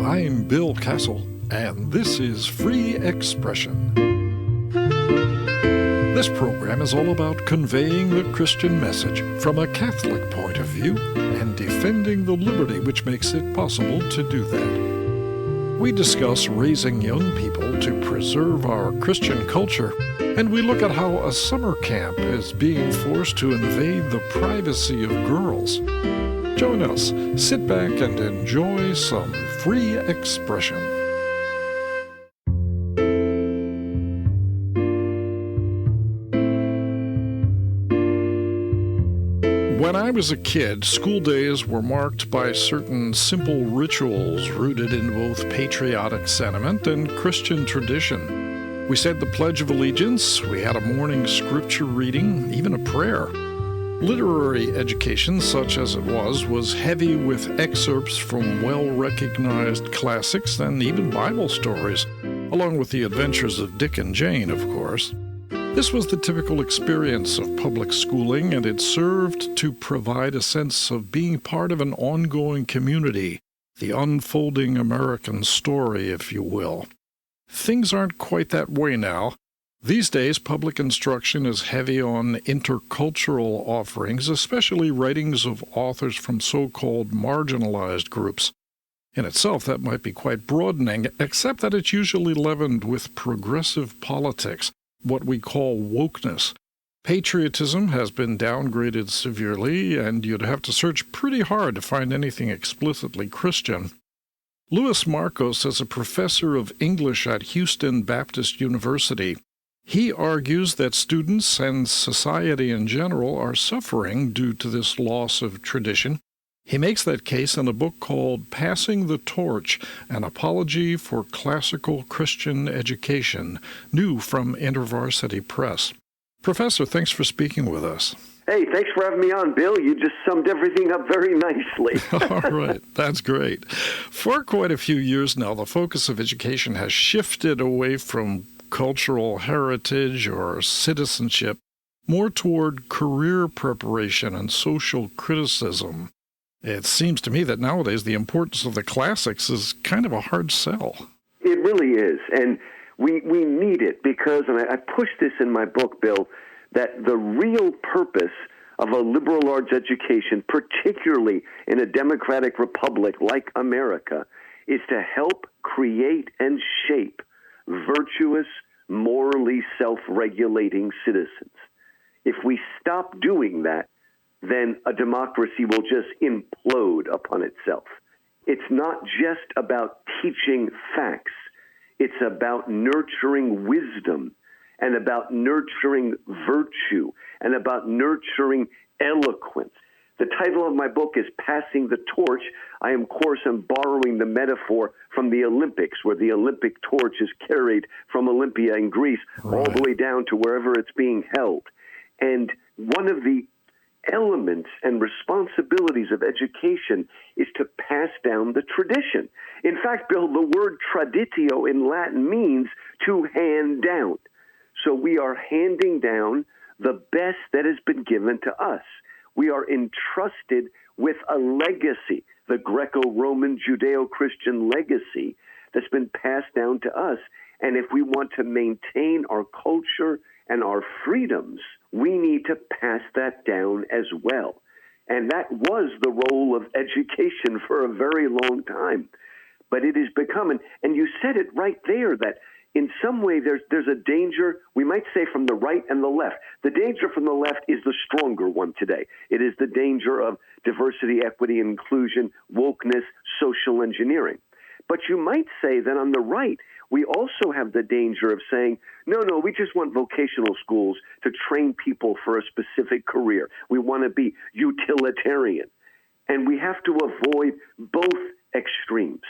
I'm Bill Kassel, and this is Free Expression. This program is all about conveying the Christian message from a Catholic point of view and defending the liberty which makes it possible to do that. We discuss raising young people to preserve our Christian culture, and we look at how a summer camp is being forced to invade the privacy of girls. Join us, sit back, and enjoy some free expression. When I was a kid, school days were marked by certain simple rituals rooted in both patriotic sentiment and Christian tradition. We said the Pledge of Allegiance, we had a morning scripture reading, even a prayer. Literary education, such as it was heavy with excerpts from well-recognized classics and even Bible stories, along with the adventures of Dick and Jane, of course. This was the typical experience of public schooling, and it served to provide a sense of being part of an ongoing community, the unfolding American story, if you will. Things aren't quite that way now. These days, public instruction is heavy on intercultural offerings, especially writings of authors from so-called marginalized groups. In itself, that might be quite broadening, except that it's usually leavened with progressive politics, what we call wokeness. Patriotism has been downgraded severely, and you'd have to search pretty hard to find anything explicitly Christian. Markos is a professor of English at Houston Baptist University. He argues that students and society in general are suffering due to this loss of tradition. He makes that case in a book called Passing the Torch, an apology for classical Christian education, new from InterVarsity Press. Professor, thanks for speaking with us. Hey, thanks for having me on, Bill. You just summed everything up very nicely. All right, that's great. For quite a few years now, the focus of education has shifted away from cultural heritage or citizenship, more toward career preparation and social criticism. It seems to me that nowadays the importance of the classics is kind of a hard sell. It really is, and we need it because, and I push this in my book, Bill, that the real purpose of a liberal arts education, particularly in a democratic republic like America, is to help create and shape virtuous, morally self-regulating citizens. If we stop doing that, then a democracy will just implode upon itself. It's not just about teaching facts. It's about nurturing wisdom and about nurturing virtue and about nurturing eloquence. The title of my book is Passing the Torch. I, of course, am borrowing the metaphor from the Olympics, where the Olympic torch is carried from Olympia in Greece all the way down to wherever it's being held. And one of the elements and responsibilities of education is to pass down the tradition. In fact, Bill, the word traditio in Latin means to hand down. So we are handing down the best that has been given to us. We are entrusted with a legacy, the Greco-Roman Judeo-Christian legacy that's been passed down to us. And if we want to maintain our culture and our freedoms, we need to pass that down as well. And that was the role of education for a very long time. But it is becoming, and you said it right there, that in some way there's a danger, we might say, from the right and the left. The danger from the left is the stronger one today. It is the danger of diversity, equity, inclusion, wokeness, social engineering. But you might say that on the right, we also have the danger of saying, no, we just want vocational schools to train people for a specific career. We want to be utilitarian. And we have to avoid both extremes.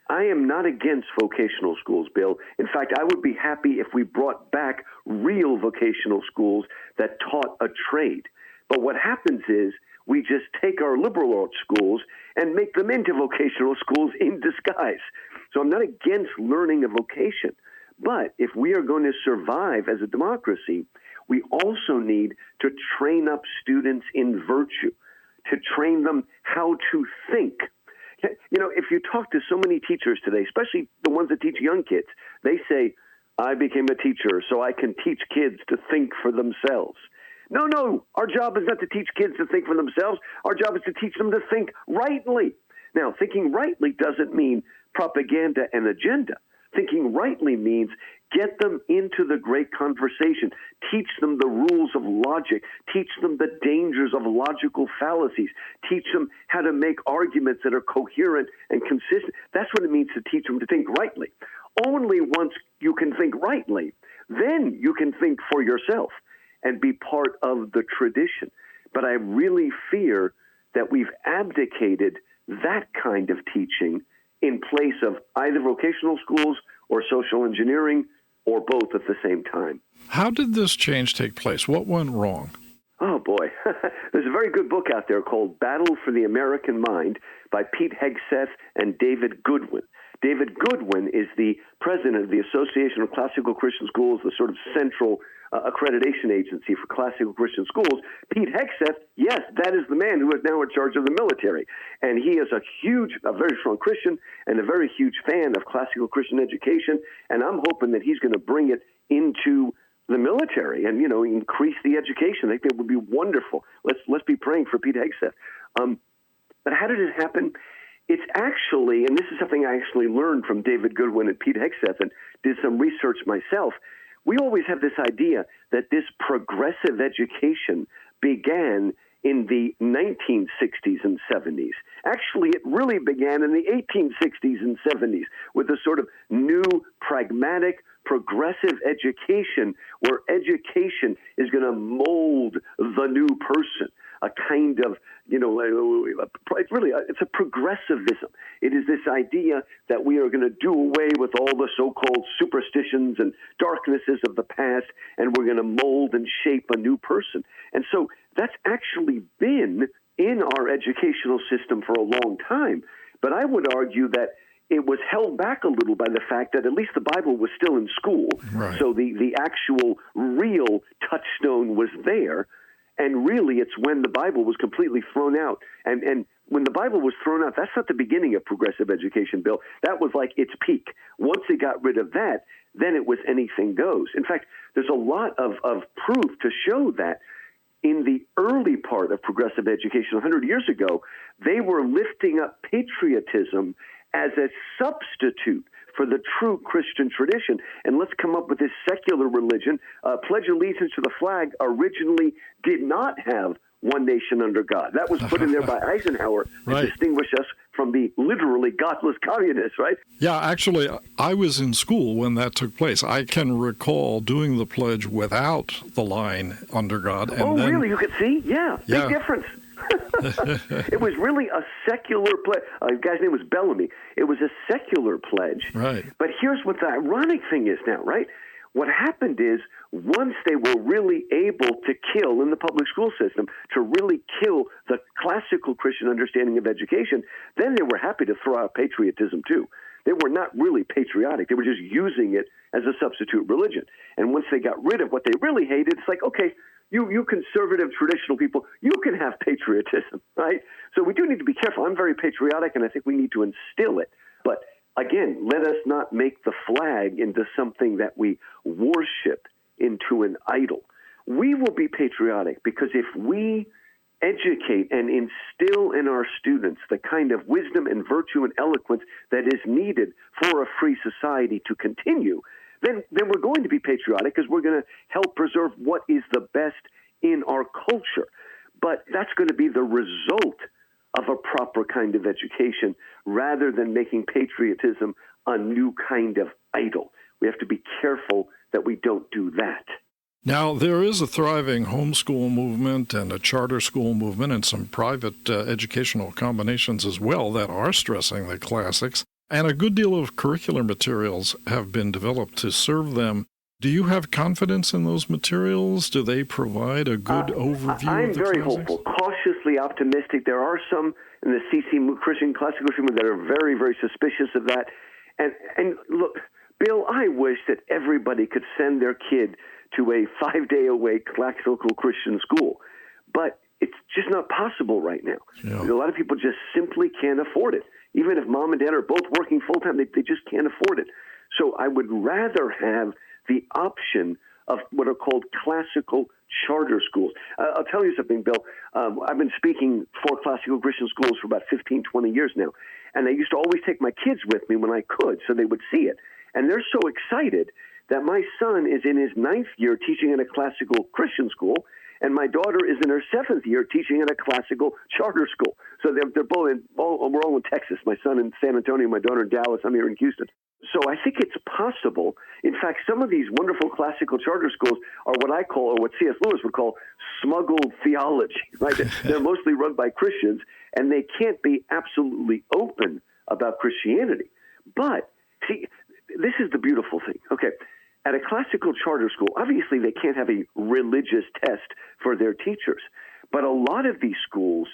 I am not against vocational schools, Bill. In fact, I would be happy if we brought back real vocational schools that taught a trade. But what happens is we just take our liberal arts schools and make them into vocational schools in disguise. So I'm not against learning a vocation. But if we are going to survive as a democracy, we also need to train up students in virtue, to train them how to think. If you talk to so many teachers today, especially the ones that teach young kids, they say, I became a teacher so I can teach kids to think for themselves. No, our job is not to teach kids to think for themselves. Our job is to teach them to think rightly. Now, thinking rightly doesn't mean propaganda and agenda. Thinking rightly means get them into the great conversation, teach them the rules of logic, teach them the dangers of logical fallacies, teach them how to make arguments that are coherent and consistent. That's what it means to teach them to think rightly. Only once you can think rightly, then you can think for yourself and be part of the tradition. But I really fear that we've abdicated that kind of teaching in place of either vocational schools or social engineering or both at the same time. How did this change take place? What went wrong? Oh, boy. There's a very good book out there called Battle for the American Mind by Pete Hegseth and David Goodwin. David Goodwin is the president of the Association of Classical Christian Schools, the sort of central accreditation agency for classical Christian schools. Pete Hegseth, yes, that is the man who is now in charge of the military. And he is a very strong Christian and a very huge fan of classical Christian education. And I'm hoping that he's going to bring it into the military and, increase the education. I think that would be wonderful. Let's be praying for Pete Hegseth. But how did it happen? It's actually, and this is something I actually learned from David Goodwin and Pete Hegseth and did some research myself. We always have this idea that this progressive education began in the 1960s and 70s. Actually, it really began in the 1860s and 70s with a sort of new, pragmatic, progressive education where education is going to mold the new person. A kind of, it's a progressivism. It is this idea that we are going to do away with all the so-called superstitions and darknesses of the past, and we're going to mold and shape a new person. And so that's actually been in our educational system for a long time. But I would argue that it was held back a little by the fact that at least the Bible was still in school. Right. So the actual real touchstone was there. And really, it's when the Bible was completely thrown out. And when the Bible was thrown out, that's not the beginning of progressive education, Bill. That was like its peak. Once they got rid of that, then it was anything goes. In fact, there's a lot of proof to show that in the early part of progressive education 100 years ago, they were lifting up patriotism as a substitute for the true Christian tradition. And let's come up with this secular religion. Pledge allegiance to the flag originally did not have one nation under God. That was put in there by Eisenhower to distinguish us from the literally godless communists, right? Yeah, actually, I was in school when that took place. I can recall doing the pledge without the line under God. And really? You could see? Yeah. Big difference. It was really a secular pledge. The guy's name was Bellamy. It was a secular pledge. Right. But here's what the ironic thing is now, right? What happened is once they were really able to kill in the public school system, to really kill the classical Christian understanding of education, then they were happy to throw out patriotism too. They were not really patriotic. They were just using it as a substitute religion. And once they got rid of what they really hated, it's like, okay, you conservative, traditional people, you can have patriotism, right? So we do need to be careful. I'm very patriotic, and I think we need to instill it. But again, let us not make the flag into something that we worship, into an idol. We will be patriotic because if we educate and instill in our students the kind of wisdom and virtue and eloquence that is needed for a free society to continue, then we're going to be patriotic because we're going to help preserve what is the best in our culture. But that's going to be the result of a proper kind of education rather than making patriotism a new kind of idol. We have to be careful that we don't do that. Now, there is a thriving homeschool movement and a charter school movement and some private educational combinations as well that are stressing the classics. And a good deal of curricular materials have been developed to serve them. Do you have confidence in those materials? Do they provide a good overview I'm of the very classics? hopeful, cautiously optimistic. There are some in the CC Christian classical movement that are very, very suspicious of that. And look, Bill, I wish that everybody could send their kid to a 5-day-a-week classical Christian school. But it's just not possible right now. Yeah. A lot of people just simply can't afford it. Even if mom and dad are both working full-time, they just can't afford it. So I would rather have the option of what are called classical charter schools. I'll tell you something, Bill. I've been speaking for classical Christian schools for about 15, 20 years now. And I used to always take my kids with me when I could so they would see it. And they're so excited that my son is in his 9th year teaching in a classical Christian school, and my daughter is in her 7th year teaching in a classical charter school. So they're both we're all in Texas. My son in San Antonio, my daughter in Dallas. I'm here in Houston. So I think it's possible. In fact, some of these wonderful classical charter schools are what I call, or what C.S. Lewis would call, smuggled theology, right? They're mostly run by Christians, and they can't be absolutely open about Christianity. But, see, this is the beautiful thing. Okay, at a classical charter school, obviously they can't have a religious test for their teachers. But a lot of these schools,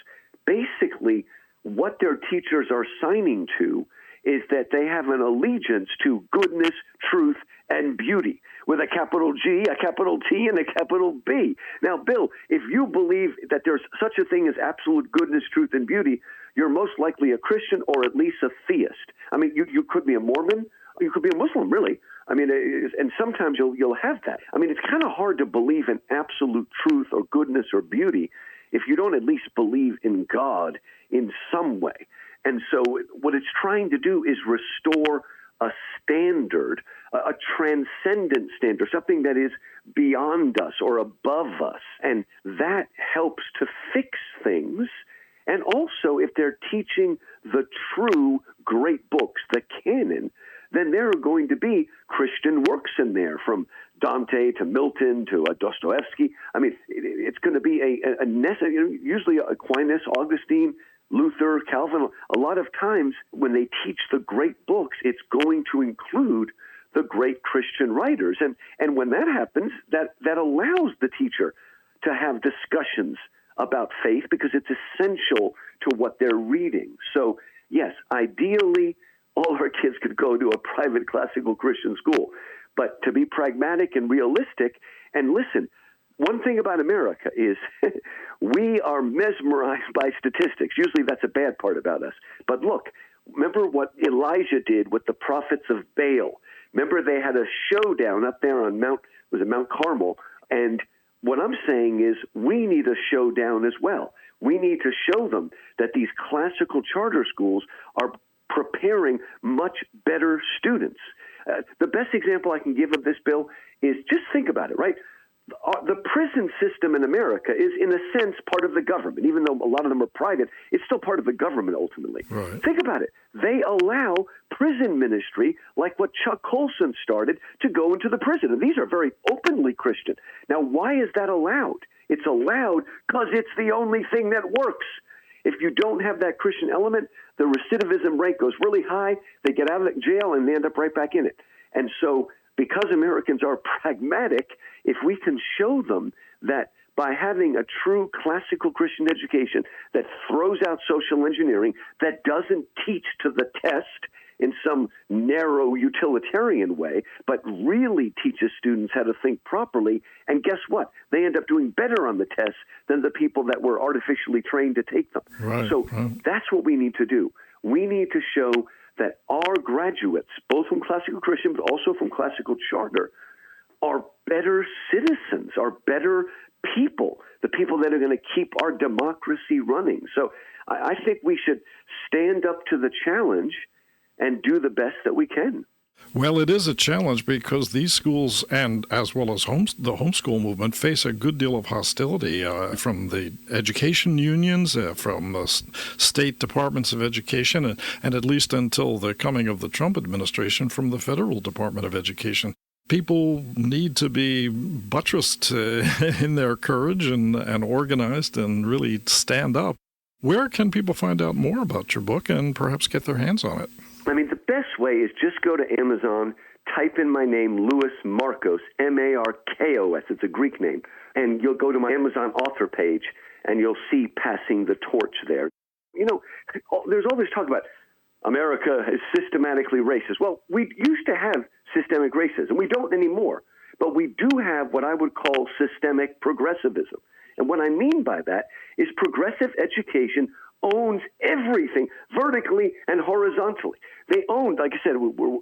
basically, what their teachers are signing to is that they have an allegiance to goodness, truth, and beauty, with a capital G, a capital T, and a capital B. Now, Bill, if you believe that there's such a thing as absolute goodness, truth, and beauty, you're most likely a Christian or at least a theist. I mean, you could be a Mormon, or you could be a Muslim, really. I mean, and sometimes you'll have that. I mean, it's kind of hard to believe in absolute truth or goodness or beauty if you don't at least believe in God in some way. And so what it's trying to do is restore a standard, a transcendent standard, something that is beyond us or above us. And that helps to fix things. And also, if they're teaching the true great books, the canon, then there are going to be Christian works in there, from Dante to Milton to Dostoevsky. I mean, it's going to be a necessary, usually Aquinas, Augustine, Luther, Calvin. A lot of times when they teach the great books, it's going to include the great Christian writers. And when that happens, that allows the teacher to have discussions about faith because it's essential to what they're reading. So, yes, ideally, all our kids could go to a private classical Christian school. But to be pragmatic and realistic, and listen, one thing about America is we are mesmerized by statistics. Usually that's a bad part about us. But look, remember what Elijah did with the prophets of Baal. Remember they had a showdown up there on Mount Carmel. And what I'm saying is we need a showdown as well. We need to show them that these classical charter schools are preparing much better students. The best example I can give of this, Bill, is just think about it, right? The prison system in America is, in a sense, part of the government. Even though a lot of them are private, it's still part of the government ultimately. Right. Think about it. They allow prison ministry, like what Chuck Colson started, to go into the prison. And these are very openly Christian. Now, why is that allowed? It's allowed because it's the only thing that works. If you don't have that Christian element, the recidivism rate goes really high. They get out of jail and they end up right back in it. And so because Americans are pragmatic, if we can show them that by having a true classical Christian education that throws out social engineering, that doesn't teach to the test in some narrow utilitarian way, but really teaches students how to think properly. And guess what? They end up doing better on the tests than the people that were artificially trained to take them. Right, so right. That's what we need to do. We need to show that our graduates, both from classical Christian but also from classical charter, are better citizens, are better people, the people that are going to keep our democracy running. So I think we should stand up to the challenge and do the best that we can. Well, it is a challenge because these schools, and as well as the homeschool movement, face a good deal of hostility from the education unions, from state departments of education, and at least until the coming of the Trump administration, from the Federal Department of Education. People need to be buttressed in their courage and organized and really stand up. Where can people find out more about your book and perhaps get their hands on it? I mean, the best way is just go to Amazon, type in my name, Louis Markos, Markos. It's a Greek name. And you'll go to my Amazon author page, and you'll see Passing the Torch there. You know, there's all this talk about America is systematically racist. Well, we used to have systemic racism. We don't anymore. But we do have what I would call systemic progressivism. And what I mean by that is progressive education owns everything vertically and horizontally. They own, like I said,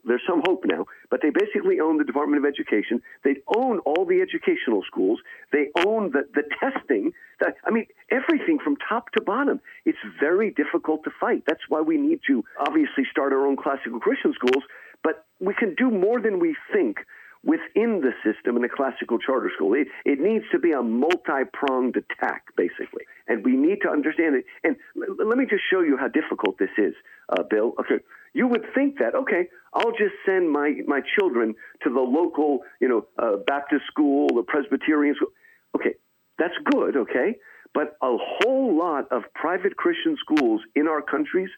there's some hope now, but they basically own the Department of Education. They own all the educational schools. They own the testing. Everything from top to bottom. It's very difficult to fight. That's why we need to obviously start our own classical Christian schools, but we can do more than we think within the system in a classical charter school. It needs to be a multi-pronged attack, basically. And we need to understand it. And let me just show you how difficult this is, Bill. Okay, you would think that, okay, I'll just send my children to the local, Baptist school or Presbyterian school. Okay, that's good, okay? But a whole lot of private Christian schools in our countries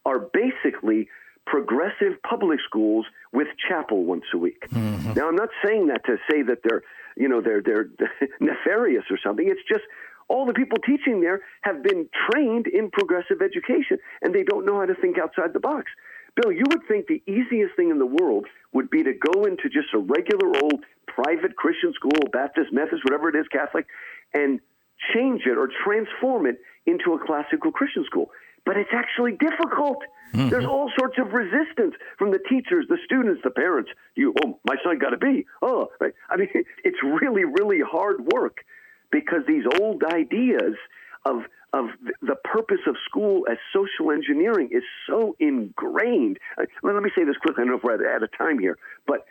are basically progressive public schools with chapel once a week. Mm-hmm. Now, I'm not saying that to say that they're nefarious or something. It's just all the people teaching there have been trained in progressive education, and they don't know how to think outside the box. Bill, you would think the easiest thing in the world would be to go into just a regular old private Christian school, Baptist, Methodist, whatever it is, Catholic, and change it or transform it into a classical Christian school. But it's actually difficult. Mm-hmm. There's all sorts of resistance from the teachers, the students, the parents. My son got a B. Oh, right. It's really, really hard work because these old ideas of the purpose of school as social engineering is so ingrained. Let me say this quickly. I don't know if we're out of time here, but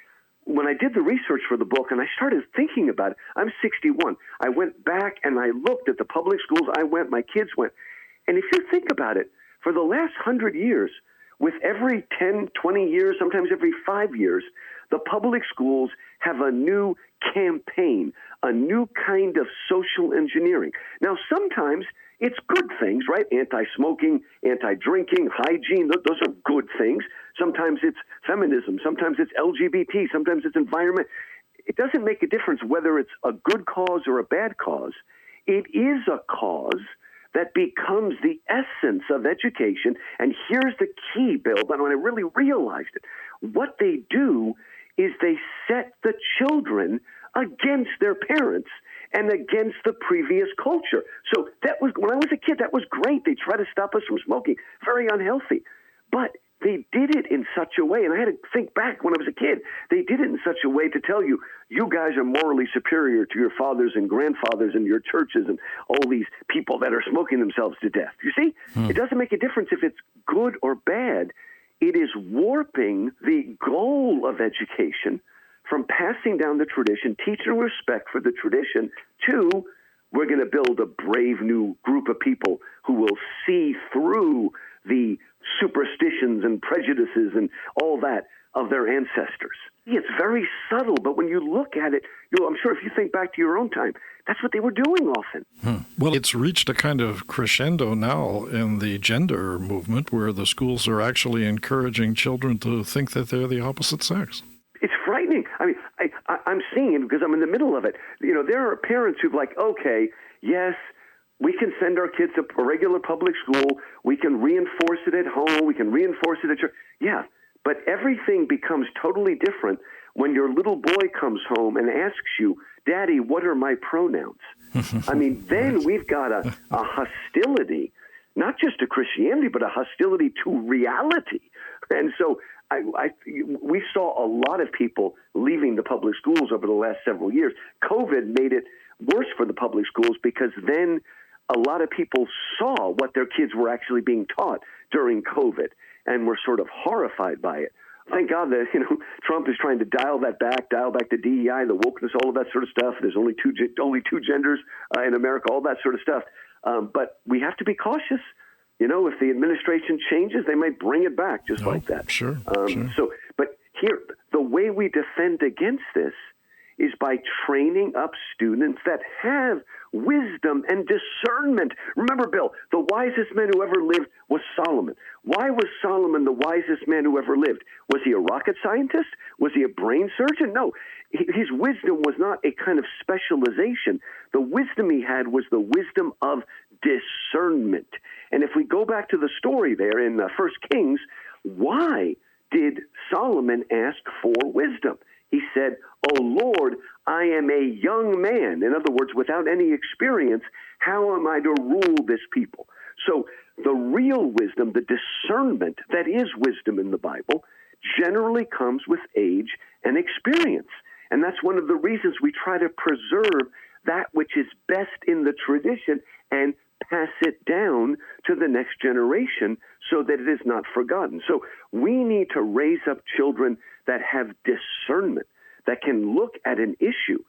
when I did the research for the book and I started thinking about it, I'm 61. I went back and I looked at the public schools my kids went. And if you think about it, for the last 100 years, with every 10, 20 years, sometimes every 5 years, the public schools have a new campaign, a new kind of social engineering. Now, sometimes it's good things, right? Anti-smoking, anti-drinking, hygiene, those are good things. Sometimes it's feminism, sometimes it's LGBT, sometimes it's environment. It doesn't make a difference whether it's a good cause or a bad cause. It is a cause that becomes the essence of education. And here's the key, Bill, but when I really realized it, what they do is they set the children against their parents and against the previous culture. So that was, when I was a kid, that was great. They tried to stop us from smoking. Very unhealthy. But they did it in such a way, and I had to think back when I was a kid, they did it in such a way to tell you, you guys are morally superior to your fathers and grandfathers and your churches and all these people that are smoking themselves to death. You see? It doesn't make a difference if it's good or bad. It is warping the goal of education from passing down the tradition, teaching respect for the tradition, to we're going to build a brave new group of people who will see through the superstitions and prejudices and all that of their ancestors. It's very subtle, but when you look at it, I'm sure if you think back to your own time, that's what they were doing often. Well, it's reached a kind of crescendo now in the gender movement where the schools are actually encouraging children to think that they're the opposite sex. It's frightening. I'm seeing it because I'm in the middle of it. There are parents who've okay, yes, we can send our kids to a regular public school. We can reinforce it at home. We can reinforce it at church. Yeah, but everything becomes totally different when your little boy comes home and asks you, Daddy, what are my pronouns? Then we've got a hostility, not just to Christianity, but a hostility to reality. And so we saw a lot of people leaving the public schools over the last several years. COVID made it worse for the public schools because then a lot of people saw what their kids were actually being taught during COVID and were sort of horrified by it. Thank God that, Trump is trying to dial back the DEI, the wokeness, all of that sort of stuff. There's only two genders in America, all that sort of stuff. But we have to be cautious. If the administration changes, they might bring it back just like that. Sure. But here, the way we defend against this is by training up students that have wisdom and discernment. Remember, Bill, the wisest man who ever lived was Solomon. Why was Solomon the wisest man who ever lived? Was he a rocket scientist? Was he a brain surgeon? No. His wisdom was not a kind of specialization. The wisdom he had was the wisdom of discernment. And if we go back to the story there in 1 Kings, why did Solomon ask for wisdom? He said, "Oh Lord, I am a young man." In other words, without any experience, how am I to rule this people? So the real wisdom, the discernment that is wisdom in the Bible, generally comes with age and experience. And that's one of the reasons we try to preserve that which is best in the tradition and pass it down to the next generation so that it is not forgotten. So we need to raise up children that have discernment, that can look at an issue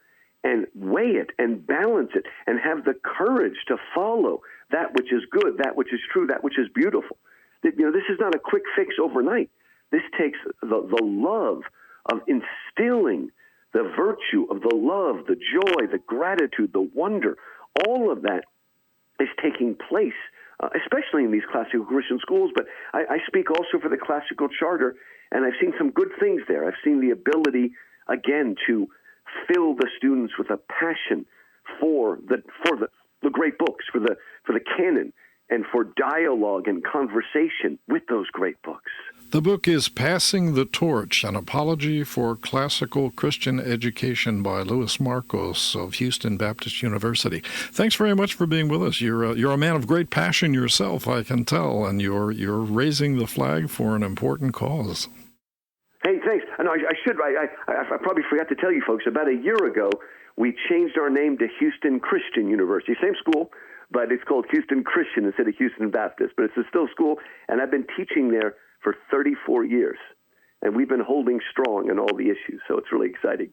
and weigh it and balance it and have the courage to follow that which is good, that which is true, that which is beautiful. This is not a quick fix overnight. This takes the love of instilling the virtue of the love, the joy, the gratitude, the wonder. All of that is taking place, especially in these classical Christian schools. But I speak also for the classical charter, and I've seen some good things there. I've seen the ability, again, to fill the students with a passion for the great books, for the canon, and for dialogue and conversation with those great books. The book is Passing the Torch, an apology for classical Christian education by Louis Markos of Houston Baptist University. Thanks very much for being with us. You're a man of great passion yourself, I can tell, and you're raising the flag for an important cause. Hey, thanks. No, I probably forgot to tell you folks, about a year ago, we changed our name to Houston Christian University. Same school, but it's called Houston Christian instead of Houston Baptist. But it's still school, and I've been teaching there for 34 years. And we've been holding strong on all the issues, so it's really exciting.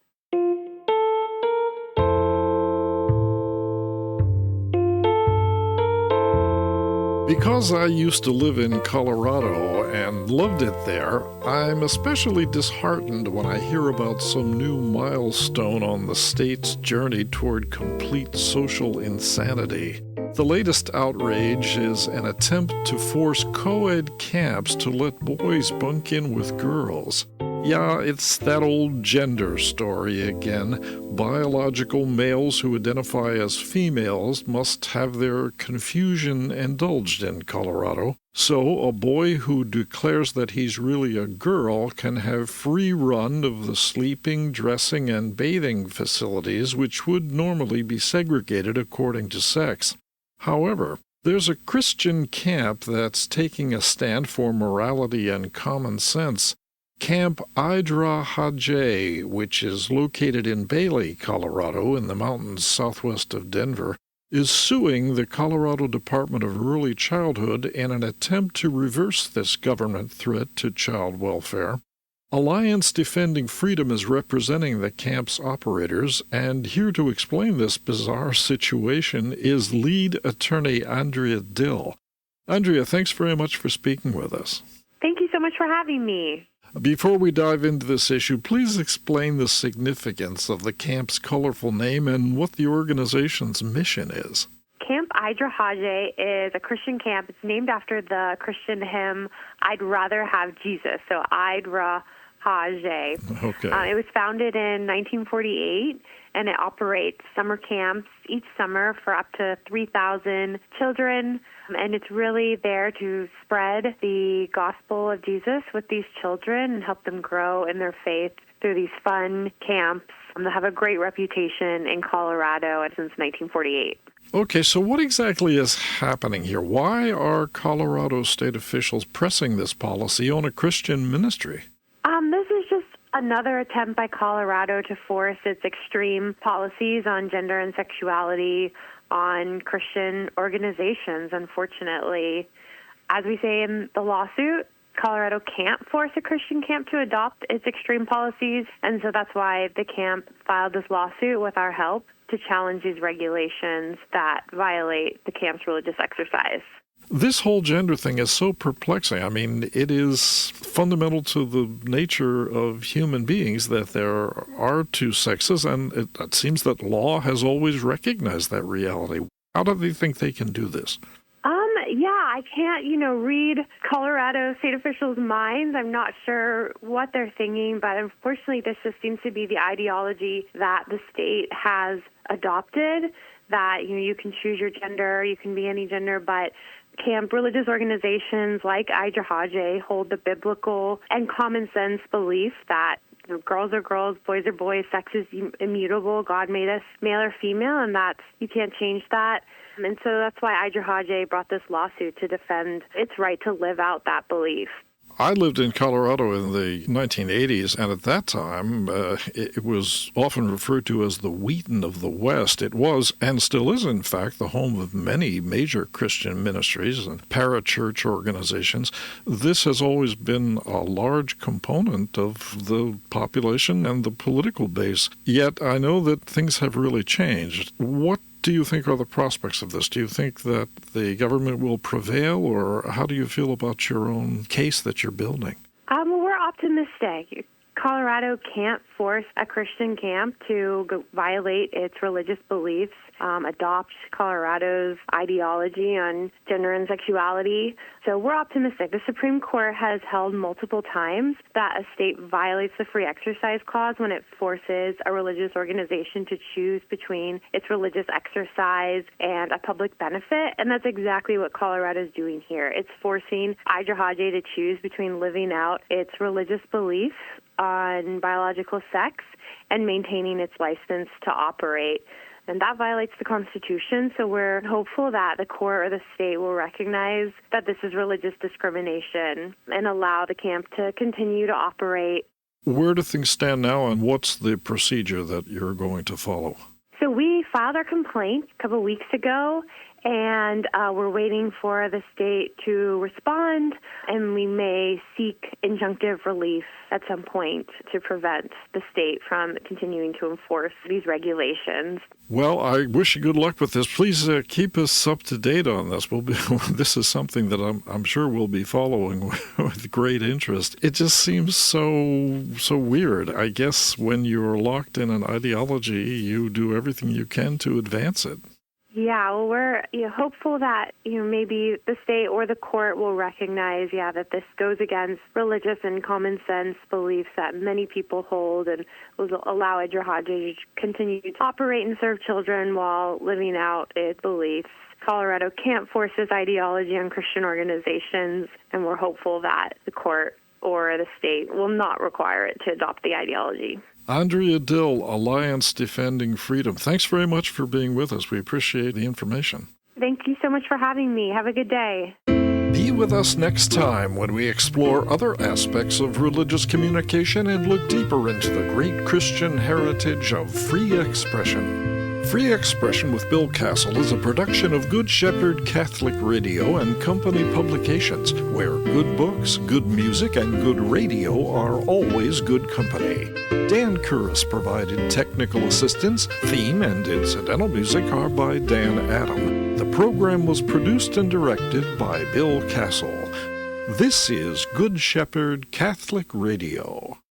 Because I used to live in Colorado and loved it there, I'm especially disheartened when I hear about some new milestone on the state's journey toward complete social insanity. The latest outrage is an attempt to force co-ed camps to let boys bunk in with girls. Yeah, it's that old gender story again. Biological males who identify as females must have their confusion indulged in Colorado. So a boy who declares that he's really a girl can have free run of the sleeping, dressing, and bathing facilities which would normally be segregated according to sex. However, there's a Christian camp that's taking a stand for morality and common sense. Camp Hydrahajay, which is located in Bailey, Colorado, in the mountains southwest of Denver, is suing the Colorado Department of Early Childhood in an attempt to reverse this government threat to child welfare. Alliance Defending Freedom is representing the camp's operators, and here to explain this bizarre situation is lead attorney Andrea Dill. Andrea, thanks very much for speaking with us. Thank you so much for having me. Before we dive into this issue, please explain the significance of the camp's colorful name and what the organization's mission is. Camp Hydrahajay is a Christian camp. It's named after the Christian hymn, I'd Rather Have Jesus, so Hydrahajay. Okay. It was founded in 1948, and it operates summer camps each summer for up to 3,000 children. And it's really there to spread the gospel of Jesus with these children and help them grow in their faith through these fun camps. They have a great reputation in Colorado since 1948. Okay, so what exactly is happening here? Why are Colorado state officials pressing this policy on a Christian ministry? This is just another attempt by Colorado to force its extreme policies on gender and sexuality on Christian organizations. Unfortunately, as we say in the lawsuit, Colorado can't force a Christian camp to adopt its extreme policies, and so that's why the camp filed this lawsuit with our help to challenge these regulations that violate the camp's religious exercise. This whole gender thing is so perplexing. I mean, it is fundamental to the nature of human beings that there are two sexes, and it seems that law has always recognized that reality. How do they think they can do this? I can't, read Colorado state officials' minds. I'm not sure what they're thinking, but unfortunately this just seems to be the ideology that the state has adopted, that, you can choose your gender, you can be any gender, but camp religious organizations like Hydrahajay hold the biblical and common sense belief that girls are girls, boys are boys, sex is immutable, God made us male or female, and you can't change that. And so that's why Idrahaje brought this lawsuit to defend its right to live out that belief. I lived in Colorado in the 1980s, and at that time, it was often referred to as the Wheaton of the West. It was, and still is, in fact, the home of many major Christian ministries and parachurch organizations. This has always been a large component of the population and the political base. Yet I know that things have really changed. What do you think are the prospects of this? Do you think that the government will prevail, or how do you feel about your own case that you're building? We're optimistic. Colorado can't force a Christian camp to violate its religious beliefs, adopt Colorado's ideology on gender and sexuality. So we're optimistic. The Supreme Court has held multiple times that a state violates the free exercise clause when it forces a religious organization to choose between its religious exercise and a public benefit, and that's exactly what Colorado is doing here. It's forcing Idrahaje to choose between living out its religious beliefs on biological sex and maintaining its license to operate. And that violates the Constitution, so we're hopeful that the court or the state will recognize that this is religious discrimination and allow the camp to continue to operate. Where do things stand now, and what's the procedure that you're going to follow? So we filed our complaint a couple weeks ago, and we're waiting for the state to respond, and we may seek injunctive relief at some point to prevent the state from continuing to enforce these regulations. Well, I wish you good luck with this. Please keep us up to date on this. This is something that I'm sure we'll be following with great interest. It just seems so weird. I guess when you're locked in an ideology, you do everything you can to advance it. Yeah, well, we're hopeful that maybe the state or the court will recognize, that this goes against religious and common sense beliefs that many people hold, and will allow Idrahaje to continue to operate and serve children while living out its beliefs. Colorado can't force this ideology on Christian organizations, and we're hopeful that the court or the state will not require it to adopt the ideology. Andrea Dill, Alliance Defending Freedom. Thanks very much for being with us. We appreciate the information. Thank you so much for having me. Have a good day. Be with us next time when we explore other aspects of religious communication and look deeper into the great Christian heritage of free expression. Free Expression with Bill Kassel is a production of Good Shepherd Catholic Radio and Company Publications, where good books, good music, and good radio are always good company. Dan Curris provided technical assistance. Theme and incidental music are by Dan Adam. The program was produced and directed by Bill Kassel. This is Good Shepherd Catholic Radio.